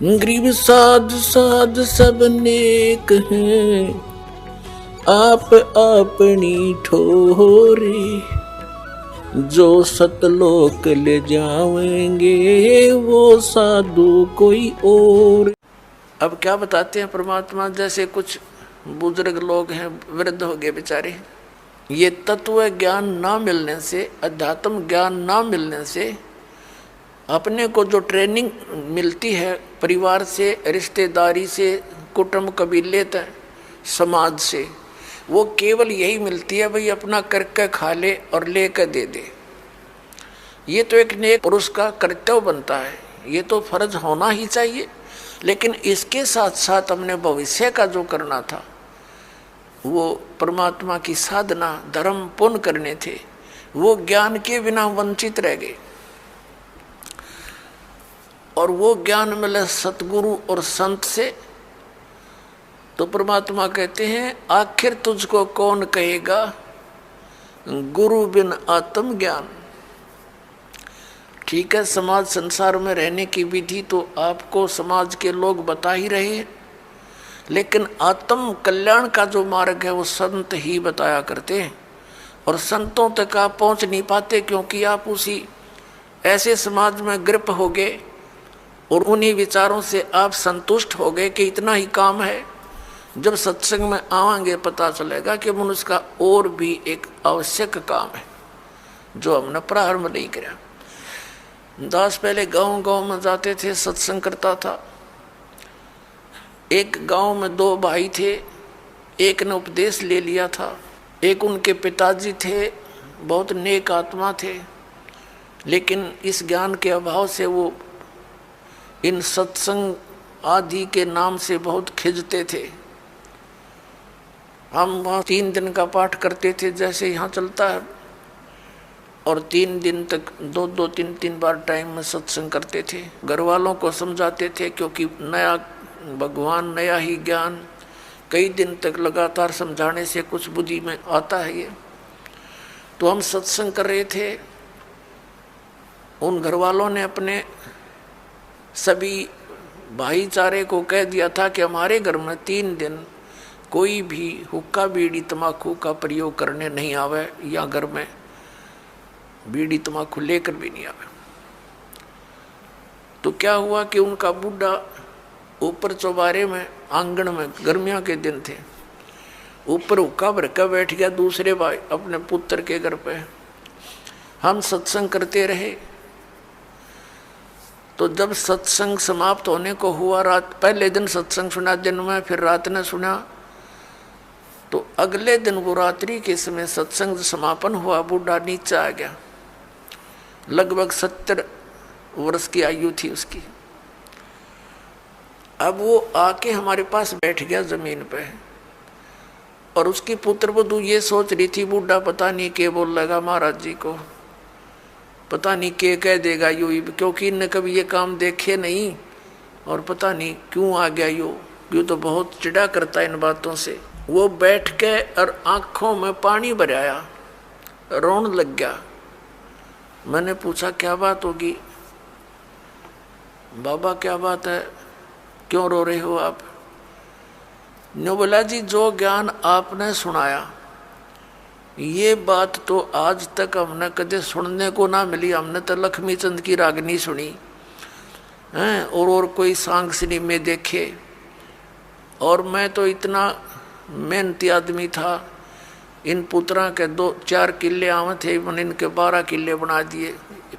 गरीब साध साध सब नेक हैं, आप अपनी ठोरी। जो सतलोक ले जावेंगे वो साधु कोई और। अब क्या बताते हैं परमात्मा, जैसे कुछ बुजुर्ग लोग हैं, वृद्ध हो गए बेचारे, ये तत्व ज्ञान ना मिलने से, अध्यात्म ज्ञान ना मिलने से अपने को जो ट्रेनिंग मिलती है परिवार से, रिश्तेदारी से, कुटुंब कबीले तक, समाज से, वो केवल यही मिलती है भाई अपना करके खा ले और लेकर दे दे। ये तो एक नेक पुरुष का कर्तव्य बनता है, ये तो फर्ज होना ही चाहिए। लेकिन इसके साथ साथ हमने भविष्य का जो करना था, वो परमात्मा की साधना, धर्म पुण्य करने थे, वो ज्ञान के बिना वंचित रह गए। और वो ज्ञान मिले सतगुरु और संत से, तो परमात्मा कहते हैं आखिर तुझको कौन कहेगा गुरु बिन आत्म ज्ञान। ठीक है, समाज संसार में रहने की विधि तो आपको समाज के लोग बता ही रहे हैं, लेकिन आत्म कल्याण का जो मार्ग है वो संत ही बताया करते हैं। और संतों तक आप पहुंच नहीं पाते क्योंकि आप उसी ऐसे समाज में ग्रिप हो गए और उन्हीं विचारों से आप संतुष्ट हो गए कि इतना ही काम है। जब सत्संग में आवांगे पता चलेगा कि मनुष्य का और भी एक आवश्यक काम है जो हमने प्रारंभ नहीं किया। दास पहले गांव गांव में जाते थे, सत्संग करता था। एक गांव में दो भाई थे, एक ने उपदेश ले लिया था, एक उनके पिताजी थे, बहुत नेक आत्मा थे, लेकिन इस ज्ञान के अभाव से वो इन सत्संग आदि के नाम से बहुत खिंचते थे। हम वहाँ 3 दिन का पाठ करते थे जैसे यहाँ चलता है, और 3 दिन तक 2-2, 3-3 बार टाइम में सत्संग करते थे। घर वालों को समझाते थे क्योंकि नया भगवान, नया ही ज्ञान, कई दिन तक लगातार समझाने से कुछ बुद्धि में आता है ये। तो हम सत्संग कर रहे थे, उन घर वालों ने अपने सभी भाईचारे को कह दिया था कि हमारे घर में 3 दिन कोई भी हुक्का बीड़ी तम्बाकू का प्रयोग करने नहीं आवे, या घर में बीड़ी तम्बाकू लेकर भी नहीं आवे। तो क्या हुआ कि उनका बूढ़ा ऊपर चौबारे में, आंगन में, गर्मियों के दिन थे, ऊपर हुक्का भर कर बैठ गया दूसरे भाई अपने पुत्र के घर पे। हम सत्संग करते रहे। तो जब सत्संग समाप्त होने को हुआ, रात, पहले दिन सत्संग सुना दिन में, फिर रात ने सुना, तो अगले दिन वो रात्रि के समय सत्संग समापन हुआ, बूढ़ा नीचे आ गया। लगभग 70 वर्ष की आयु थी उसकी। अब वो आके हमारे पास बैठ गया जमीन पे, और उसकी पुत्र वधू ये सोच रही थी बूढ़ा पता नहीं क्या बोल लगा महाराज जी को, पता नहीं क्या कह देगा यू, क्योंकि इनने कभी ये काम देखे नहीं, और पता नहीं क्यों आ गया यू तो बहुत चिढ़ा करता है इन बातों से। वो बैठ के और आंखों में पानी भराया, रोने लग गया। मैंने पूछा क्या बात होगी बाबा, क्या बात है, क्यों रो रहे हो आप? ने बोला जी जो ज्ञान आपने सुनाया, ये बात तो आज तक हमने कदे सुनने को ना मिली। हमने तो लक्ष्मी चंद की रागनी सुनी हैं, और कोई सांग सिनेमे देखे, और मैं तो इतना मेहनती आदमी था। इन पुत्रा के 2-4 किले आवे थे, मैंने इनके 12 किले बना दिए।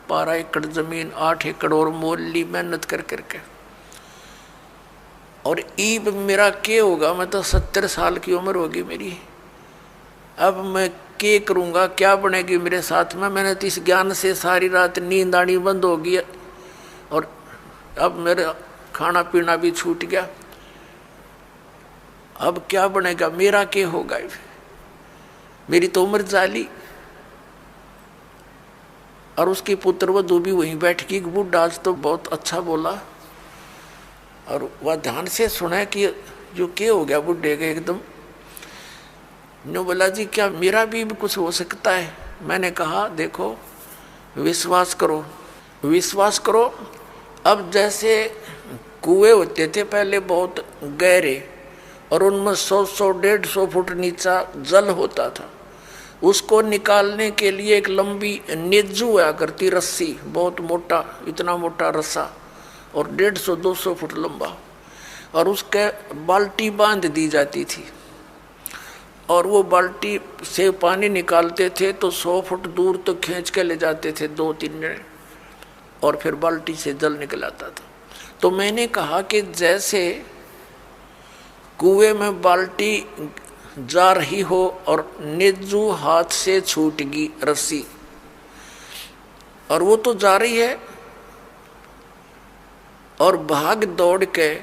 12 एकड़ जमीन, 8 एकड़ और मोल ली मेहनत कर करके। और ईब मेरा क्या होगा, मैं तो 70 साल की उम्र होगी मेरी। अब मैं क्या करूँगा, क्या बनेगी मेरे साथ में? मैंने तो इस ज्ञान से सारी रात नींद आनी बंद हो गई, और अब मेरा खाना पीना भी छूट गया। अब क्या बनेगा, मेरा क्या होगा? मेरी तो उम्र जाली। और उसकी पुत्र वधू भी वहीं बैठ की। बूढ़ा आज तो बहुत अच्छा बोला, और वह ध्यान से सुना कि जो क्या हो गया बुढ़े के एकदम। नो बोला जी क्या मेरा भी कुछ हो सकता है? मैंने कहा देखो विश्वास करो, विश्वास करो। अब जैसे कुएं होते थे पहले बहुत गहरे, और उनमें 100-150 फुट नीचा जल होता था। उसको निकालने के लिए एक लंबी नेजू हुआ करती रस्सी, बहुत मोटा, इतना मोटा रस्सा, और 150-200 फुट लंबा, और उसके बाल्टी बांध दी जाती थी, और वो बाल्टी से पानी निकालते थे तो 100 फुट दूर तो खींच के ले जाते थे 2-3 जने, और फिर बाल्टी से जल निकल आता था। तो मैंने कहा कि जैसे कुएं में बाल्टी जा रही हो और नेजू हाथ से छूट गई रस्सी, और वो तो जा रही है, और भाग दौड़ के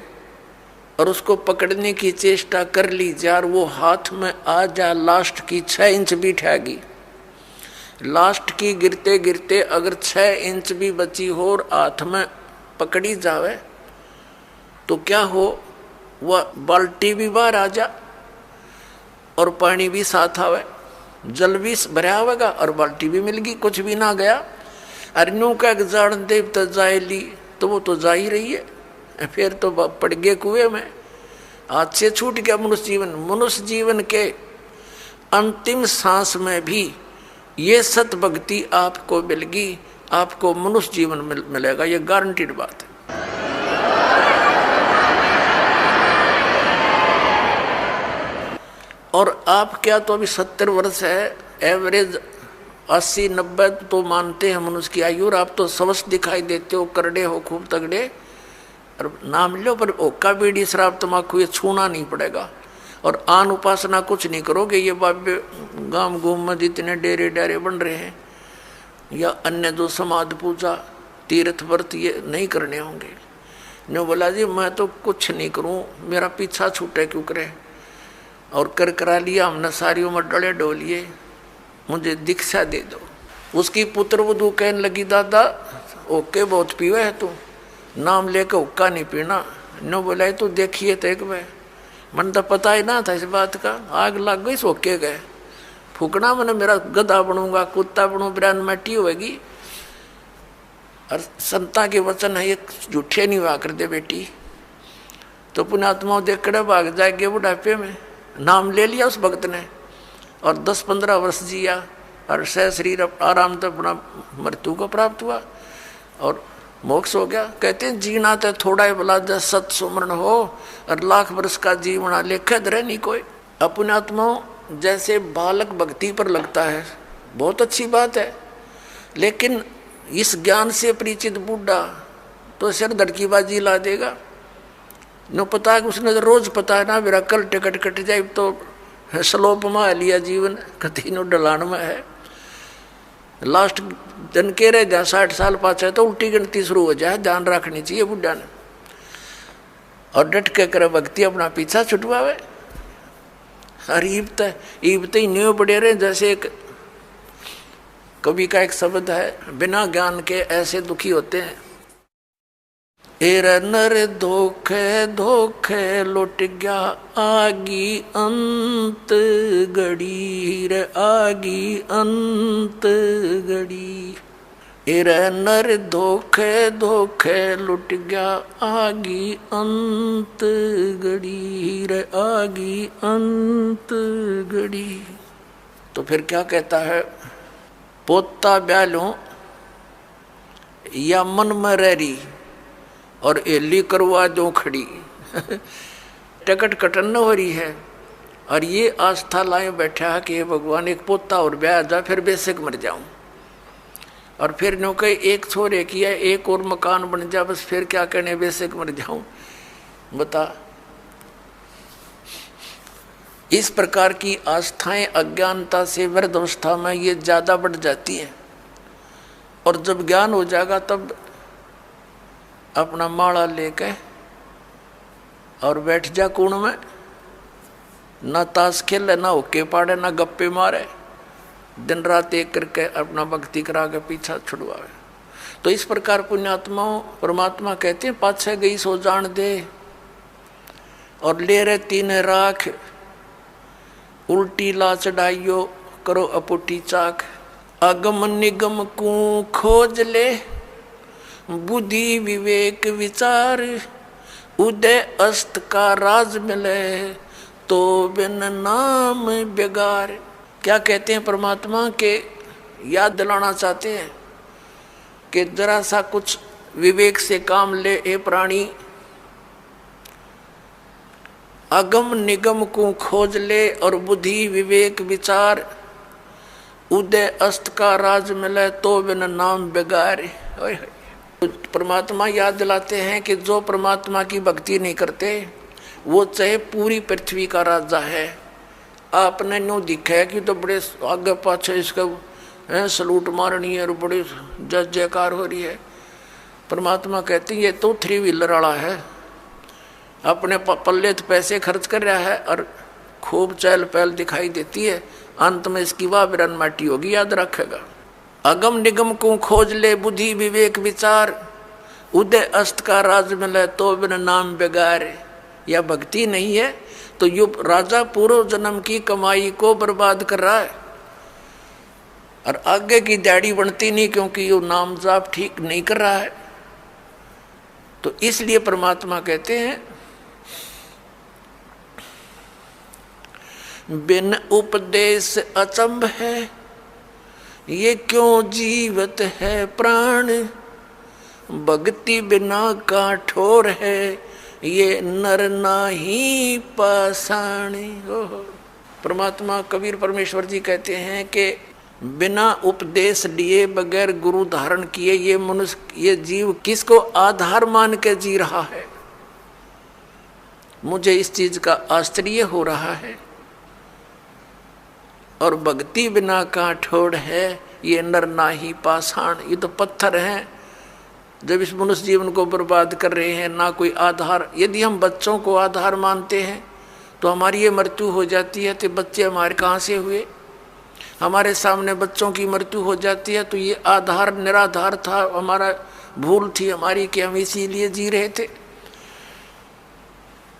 और उसको पकड़ने की चेष्टा कर ली यार, वो हाथ में आ जा लास्ट की 6 इंच भी ठहगी, लास्ट की गिरते गिरते अगर 6 इंच भी बची हो और हाथ में पकड़ी जावे तो क्या हो, वह बाल्टी भी बाहर आ जा और पानी भी साथ आवे, जल भी भरा होगा और बाल्टी भी मिल गई, कुछ भी ना गया। अरनू का जान देव तो जाए ली, तो वो तो जा ही रही है, फिर तो पड़ गए कुएं में, हाथ से छूट गया मनुष्य जीवन। मनुष्य जीवन के अंतिम सांस में भी ये सत भक्ति आपको मिलेगी, आपको मनुष्य जीवन मिलेगा, ये गारंटीड बात है। और आप क्या तो अभी 70 वर्ष है, एवरेज 80-90 तो मानते हैं मनुष्य की आयु, और आप तो स्वस्थ दिखाई देते हो, करड़े हो, खूब तगड़े, और नाम लो, पर ओका बीड़ी शराब तम्बाकू ये छूना नहीं पड़ेगा, और आन उपासना कुछ नहीं करोगे। ये बाबे गांव गुम में जितने डेरे डेरे बन रहे हैं, या अन्य जो समाधि पूजा तीर्थ व्रत ये नहीं करने होंगे। ने बोला जी मैं तो कुछ नहीं करूं, मेरा पीछा छूटे क्यों करे, और कर करा लिया हमने, सारी उम्र डले डोलिए, मुझे दीक्षा दे दो। उसकी पुत्र वधू कहने लगी दादा ओके बहुत पीवे है तू, नाम लेकर हुक्का नहीं पीना। नो बोला तो देखिए तो एक बार, मन तो पता ही ना था इस बात का, आग लग गई सोके गए, फूकना मैंने मेरा गधा बनूंगा, कुत्ता बनूँ, ब्रांड मट्टी होगी। और संता के वचन है ये झूठे नहीं हुआ कर दे बेटी, तो पुण्यात्मा देख कर भाग जाएंगे बुढ़ापे में। नाम ले लिया उस भक्त ने और 10-15 वर्ष जिया, और सह शरीर आराम तो अपना मृत्यु को प्राप्त हुआ और मोक्ष हो गया। कहते हैं जीना तो थोड़ा ही भला जब सत सुमरण हो, और लाख वर्ष का जीवना लेखे धरे नहीं कोई। अपने आत्मा जैसे बालक भक्ति पर लगता है, बहुत अच्छी बात है, लेकिन इस ज्ञान से परिचित बूढ़ा तो सिर धड़कीबाजी ला देगा। नो पता है कि उसने तो रोज पता है ना मेरा कल टिकट कट जाए, तो स्लोप में लिया जीवन, कति नो ढलान में है, लास्ट दिन के रह जा 60 साल पाछे तो उल्टी गिनती शुरू हो जाए। ध्यान रखनी चाहिए बुढ़ा ने, और डट के करे भक्ति अपना पीछा छुटवावे। और ईबत ही न्यू बड़े रहे, जैसे एक कवि का एक शब्द है, बिना ज्ञान के ऐसे दुखी होते हैं। एर नर धोखे धोखे लुट गया आगी अंत गड़ी रे, आगी अंत गड़ी। एर नर धोखे धोखे लुट गया आगी अंत गड़ी रे, आगी अंत गड़ी। तो फिर क्या कहता है, पोता ब्यालों या मन में रही और एली करवा दो खड़ी। टिकट कटन हो रही है और ये आस्था लाए बैठा है कि हे भगवान एक पोता और ब्याह जा, फिर बेशक मर जाऊं, और फिर नो कहे एक छोरे किया एक और मकान बन जा, बस फिर क्या कहने बेशक मर जाऊं। बता, इस प्रकार की आस्थाएं अज्ञानता से वृद्धावस्था में ये ज्यादा बढ़ जाती हैं, और जब ज्ञान हो जाएगा तब अपना माला लेके और बैठ जा कुण में, ना ताश खेले, ना होके पाड़े, ना गप्पे मारे, दिन रात एक करके अपना भक्ति करा के पीछा छुड़वावे। तो इस प्रकार पुण्यात्माओं परमात्मा कहते हैं पाछे गई सो जान दे, और ले रहे तीन राख, उल्टी ला चढ़ाइयो करो अपुटी चाक। अगम निगम को खोज ले बुद्धि विवेक विचार, उदय अस्त का राज मिले तो बिन नाम बेगार। क्या कहते हैं परमात्मा के याद दिलाना चाहते हैं कि जरा सा कुछ विवेक से काम ले ए प्राणी, अगम निगम को खोज ले और बुद्धि विवेक विचार, उदय अस्त का राज मिले तो बिन नाम बेगार। परमात्मा याद दिलाते हैं कि जो परमात्मा की भक्ति नहीं करते वो चाहे पूरी पृथ्वी का राजा है, आपने नो दिखा है कि तो बड़े आगे पाछे इसका सलूट मारनी है और बड़ी जय जयकार हो रही है। परमात्मा कहते हैं ये तो 3 व्हीलर वाला है, अपने पल्ले तो पैसे खर्च कर रहा है और खूब चहल पहल दिखाई देती है, अंत में इसकी वाह बिरन माटी होगी, याद रखेगा। अगम निगम को खोज ले बुद्धि विवेक विचार, उदय अस्त का राज मिले तो बिन नाम बेगार। या भक्ति नहीं है तो यो राजा पूर्व जन्म की कमाई को बर्बाद कर रहा है और आगे की दाढ़ी बनती नहीं, क्योंकि यो नाम जाप ठीक नहीं कर रहा है। तो इसलिए परमात्मा कहते हैं बिन उपदेश अचंभ है, ये क्यों जीवत है प्राण, भक्ति बिना का ठोर है, ये नर नाही पाषाण। परमात्मा कबीर परमेश्वर जी कहते हैं कि बिना उपदेश लिए बगैर गुरु धारण किए ये मनुष्य ये जीव किसको आधार मान के जी रहा है। मुझे इस चीज का आश्चर्य हो रहा है। और भक्ति बिना का ठोड़ है, ये नर नाही पाषाण। ये तो पत्थर हैं जब इस मनुष्य जीवन को बर्बाद कर रहे हैं, ना कोई आधार। यदि हम बच्चों को आधार मानते हैं तो हमारी ये मृत्यु हो जाती है, तो बच्चे हमारे कहाँ से हुए। हमारे सामने बच्चों की मृत्यु हो जाती है तो ये आधार निराधार था, हमारा भूल थी हमारी कि हम इसीलिए जी रहे थे।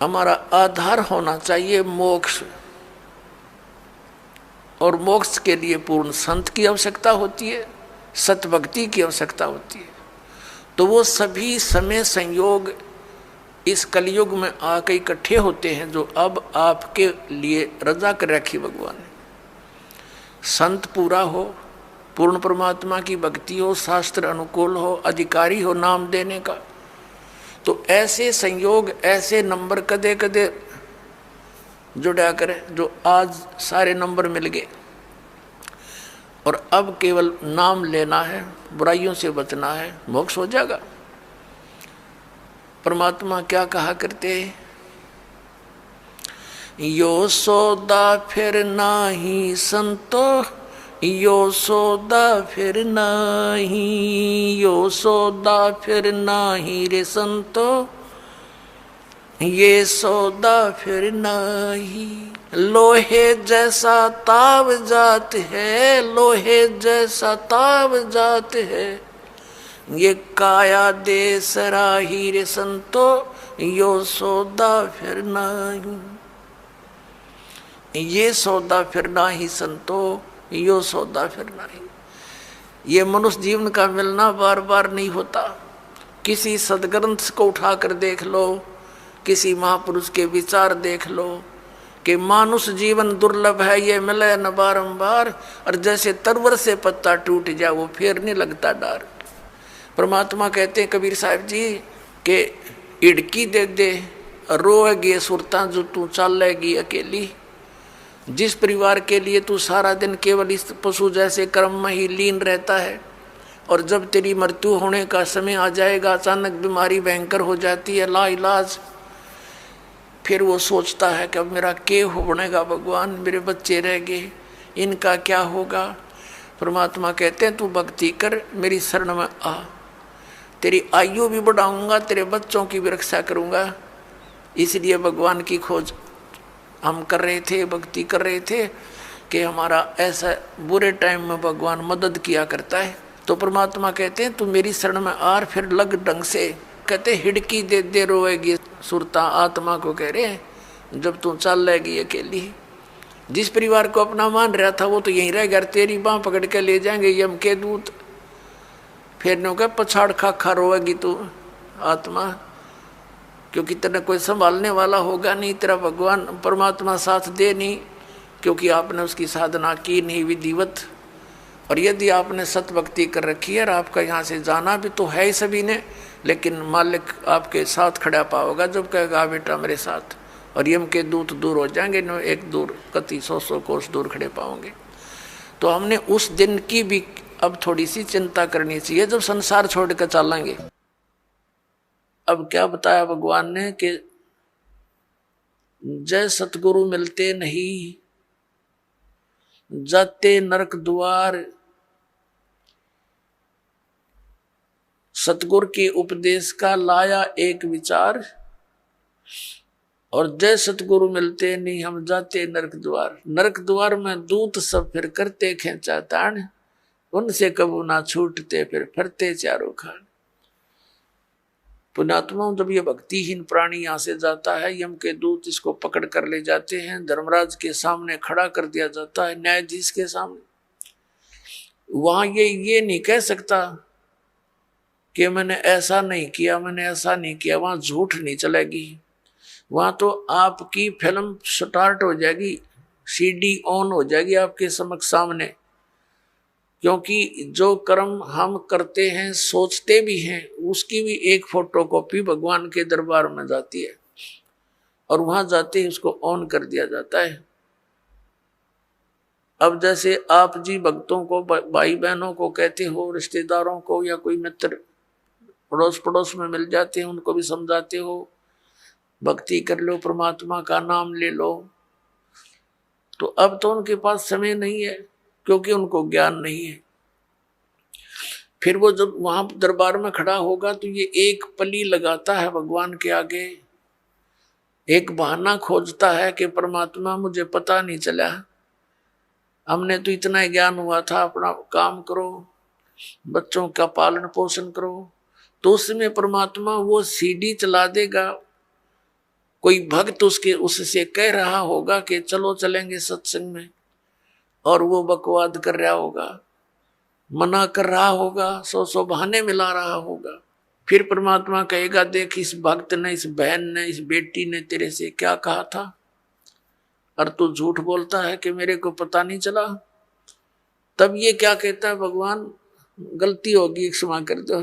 हमारा आधार होना चाहिए मोक्ष, और मोक्ष के लिए पूर्ण संत की आवश्यकता होती है, सतभक्ति की आवश्यकता होती है। तो वो सभी समय संयोग इस कलयुग में आकर इकट्ठे होते हैं जो अब आपके लिए रजा कर रखी भगवान ने। संत पूरा हो, पूर्ण परमात्मा की भक्ति हो, शास्त्र अनुकूल हो, अधिकारी हो नाम देने का, तो ऐसे संयोग ऐसे नंबर कदे कदे जुड़ा करे जो आज सारे नंबर मिल गए। और अब केवल नाम लेना है, बुराइयों से बचना है, मोक्ष हो जाएगा। परमात्मा क्या कहा करते, यो सौदा फिर नाही संतो, यो सौदा फिर नाही, यो सौदा फिर नाही रे संतो, ये सौदा फिर नाही। लोहे जैसा ताव जात है, लोहे जैसा ताव जात है, ये काया दे सराही रे संतो, यो सौदा फिर नाही। ये सौदा फिर नाही संतो, यो सौदा फिर नाही। ये मनुष्य जीवन का मिलना बार बार नहीं होता। किसी सदग्रंथ को उठाकर देख लो, किसी महापुरुष के विचार देख लो कि मानुष जीवन दुर्लभ है, ये मिले न बारंबार, और जैसे तरवर से पत्ता टूट जाए वो फिर नहीं लगता डार। परमात्मा कहते हैं कबीर साहब जी के इड़की दे दे रोएगी सुरता जो तू चलेगी अकेली। जिस परिवार के लिए तू सारा दिन केवल इस पशु जैसे कर्म में ही लीन रहता है, और जब तेरी मृत्यु होने का समय आ जाएगा, अचानक बीमारी भयंकर हो जाती है लाइलाज, फिर वो सोचता है कि अब मेरा क्या हो बनेगा भगवान, मेरे बच्चे रह गए, इनका क्या होगा। परमात्मा कहते हैं तू भक्ति कर, मेरी शरण में आ, तेरी आयु भी बढ़ाऊंगा, तेरे बच्चों की भी रक्षा करूंगा। इसलिए भगवान की खोज हम कर रहे थे, भक्ति कर रहे थे कि हमारा ऐसा बुरे टाइम में भगवान मदद किया करता है। तो परमात्मा कहते हैं तू मेरी शरण में आ, फिर लग ढंग से। कहते हिड़की दे दे रोएगी सुरता, आत्मा को कह रहे हैं जब तू चल लेगी अकेली। जिस परिवार को अपना मान रहा था वो तो यहीं रह गया, तेरी बाँह पकड़ के ले जाएंगे यम के दूत। फिर ने कहा पछाड़ खा खा रोएगी तू आत्मा, क्योंकि तेरा कोई संभालने वाला होगा नहीं, तेरा भगवान परमात्मा साथ दे नहीं, क्योंकि आपने उसकी साधना की नहीं विधिवत। और यदि आपने सत भक्ति कर रखी है और आपका यहाँ से जाना भी तो है ही सभी ने, लेकिन मालिक आपके साथ खड़ा पाओगा जब कहेगा बेटा मेरे साथ, और यम के दूत दूर हो जाएंगे, न एक दूर कति 100 कोस दूर खड़े पाओगे। तो हमने उस दिन की भी अब थोड़ी सी चिंता करनी चाहिए जब संसार छोड़ कर चलेंगे। अब क्या बताया भगवान ने कि जय सतगुरु मिलते नहीं, जाते नरक द्वार। सतगुरु के उपदेश का लाया एक विचार, और जय सतगुरु मिलते नहीं हम जाते नरक द्वार। नरक द्वार में दूत सब फिर करते खेचा तान, उनसे कबू ना छूटते फिर फिरते चारों खान। पुण्यात्माओं, जब ये भक्तिहीन प्राणी यहाँ से जाता है, यम के दूत इसको पकड़ कर ले जाते हैं, धर्मराज के सामने खड़ा कर दिया जाता है, न्यायाधीश के सामने। वहां ये नहीं कह सकता कि मैंने ऐसा नहीं किया, मैंने ऐसा नहीं किया। वहां झूठ नहीं चलेगी, वहां तो आपकी फिल्म स्टार्ट हो जाएगी, सीडी ऑन हो जाएगी आपके समक्ष सामने। क्योंकि जो कर्म हम करते हैं, सोचते भी हैं, उसकी भी एक फोटोकॉपी भगवान के दरबार में जाती है, और वहां जाते ही उसको ऑन कर दिया जाता है। अब जैसे आप जी भक्तों को, भाई बहनों को कहते हो, रिश्तेदारों को या कोई मित्र पड़ोस पड़ोस में मिल जाते हैं, उनको भी समझाते हो भक्ति कर लो, परमात्मा का नाम ले लो। तो अब तो उनके पास समय नहीं है, क्योंकि उनको ज्ञान नहीं है। फिर वो जब वहां दरबार में खड़ा होगा तो ये एक पली लगाता है भगवान के आगे, एक बहाना खोजता है कि परमात्मा मुझे पता नहीं चला, हमने तो इतना ज्ञान हुआ था, अपना काम करो, बच्चों का पालन पोषण करो। तो उसमें परमात्मा वो सीडी चला देगा, कोई भक्त उससे कह रहा होगा कि चलो चलेंगे सत्संग में, और वो बकवाद कर रहा होगा, मना कर रहा होगा, 100 बहाने मिला रहा होगा। फिर परमात्मा कहेगा देख इस भक्त ने, इस बहन ने, इस बेटी ने तेरे से क्या कहा था, और तू झूठ बोलता है कि मेरे को पता नहीं चला। तब ये क्या कहता है भगवान, गलती होगी क्षमा कर दो।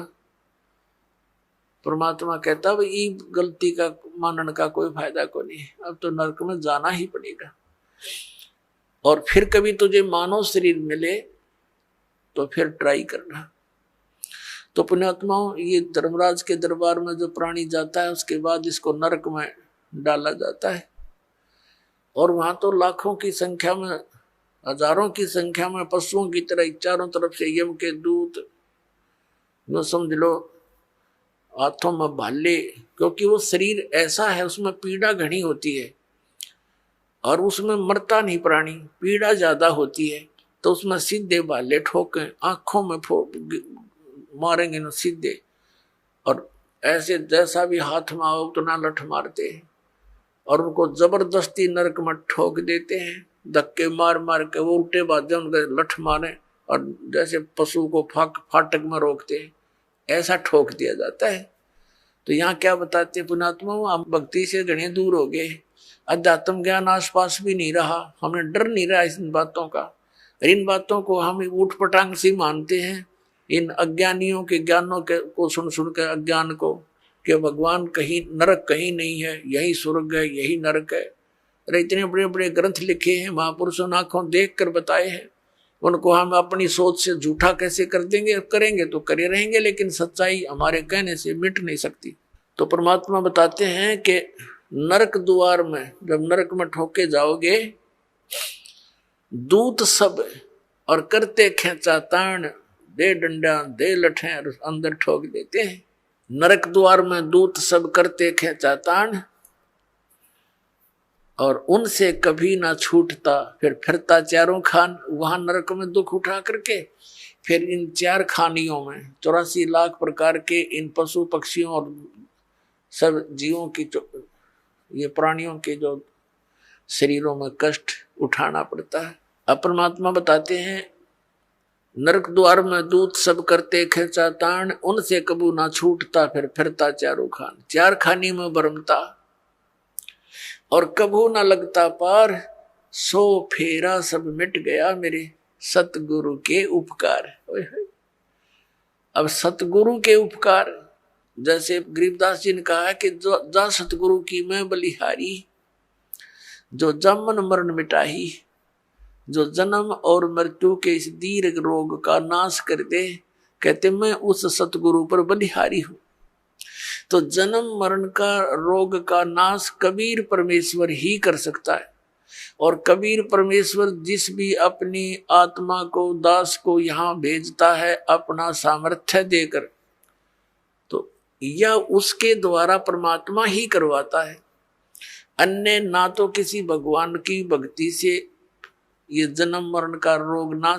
परमात्मा कहता है भाई गलती का मानने का कोई फायदा को नहीं, अब तो नरक में जाना ही पड़ेगा। और फिर कभी तुझे मानव शरीर मिले तो फिर ट्राई करना। तो पुण्यात्माओं, ये धर्मराज के दरबार में जो प्राणी जाता है, उसके बाद इसको नरक में डाला जाता है। और वहां तो लाखों की संख्या में, हजारों की संख्या में पशुओं की तरह चारों तरफ से यम के दूत, जो समझ लो हाथों में भाले, क्योंकि वो शरीर ऐसा है उसमें पीड़ा घनी होती है, और उसमें मरता नहीं प्राणी, पीड़ा ज्यादा होती है। तो उसमें सीधे भाले ठोके, आंखों में मारेंगे ना सीधे, और ऐसे जैसा भी हाथ में आओ उतना लठ मारते हैं, और उनको जबरदस्ती नरक में ठोक देते हैं, धक्के मार मार के। वो उल्टे बाजे उनके लठ मारे, और जैसे पशु को फाटक में रोकते हैं, ऐसा ठोक दिया जाता है। तो यहाँ क्या बताते हैं पुण्यात्मा, हम भक्ति से घने दूर हो गए, अध्यात्म ज्ञान आसपास भी नहीं रहा, हमें डर नहीं रहा इन बातों का। इन बातों को हम ऊट पटांग से मानते हैं, इन अज्ञानियों के ज्ञानों के को सुन सुन के अज्ञान को, कि भगवान कहीं, नरक कहीं नहीं है, यही स्वर्ग है, यही नरक है। अरे इतने बड़े बड़े ग्रंथ लिखे हैं, महापुरुषों ने आंखों देख कर बताए हैं, उनको हम अपनी सोच से झूठा कैसे कर देंगे? करेंगे तो करे रहेंगे, लेकिन सच्चाई हमारे कहने से मिट नहीं सकती। तो परमात्मा बताते हैं कि नरक द्वार में जब नरक में ठोके जाओगे, दूत सब और करते खेचा ताण, दे डंडा दे लठे अंदर ठोक देते हैं। नरक द्वार में दूत सब करते खेचा ताण, और उनसे कभी ना छूटता फिर फिरता चारों खान। वहां नरक में दुख उठा करके फिर इन 4 खानियों में 84 लाख प्रकार के इन पशु पक्षियों और सब जीवों की, ये प्राणियों के जो शरीरों में कष्ट उठाना पड़ता है। अब परमात्मा बताते हैं नरक द्वार में दूत सब करते खेचा तान, उनसे कबू ना छूटता फिर फिरता चारों खान। चार खानी में बरमता और कबू ना लगता पार, सो फेरा सब मिट गया मेरे सतगुरु के उपकार। अब सतगुरु के उपकार, जैसे गरीबदास जी ने कहा है कि जो जा सतगुरु की मैं बलिहारी, जो जमन मरण मिटाही, जो जन्म और मृत्यु के इस दीर्घ रोग का नाश कर दे। कहते मैं उस सतगुरु पर बलिहारी हूं। तो जन्म मरण का रोग का नाश कबीर परमेश्वर ही कर सकता है। और कबीर परमेश्वर जिस भी अपनी आत्मा को, दास को यहां भेजता है अपना सामर्थ्य देकर, तो यह उसके द्वारा परमात्मा ही करवाता है। अन्य ना तो किसी भगवान की भक्ति से ये जन्म मरण का रोग नाश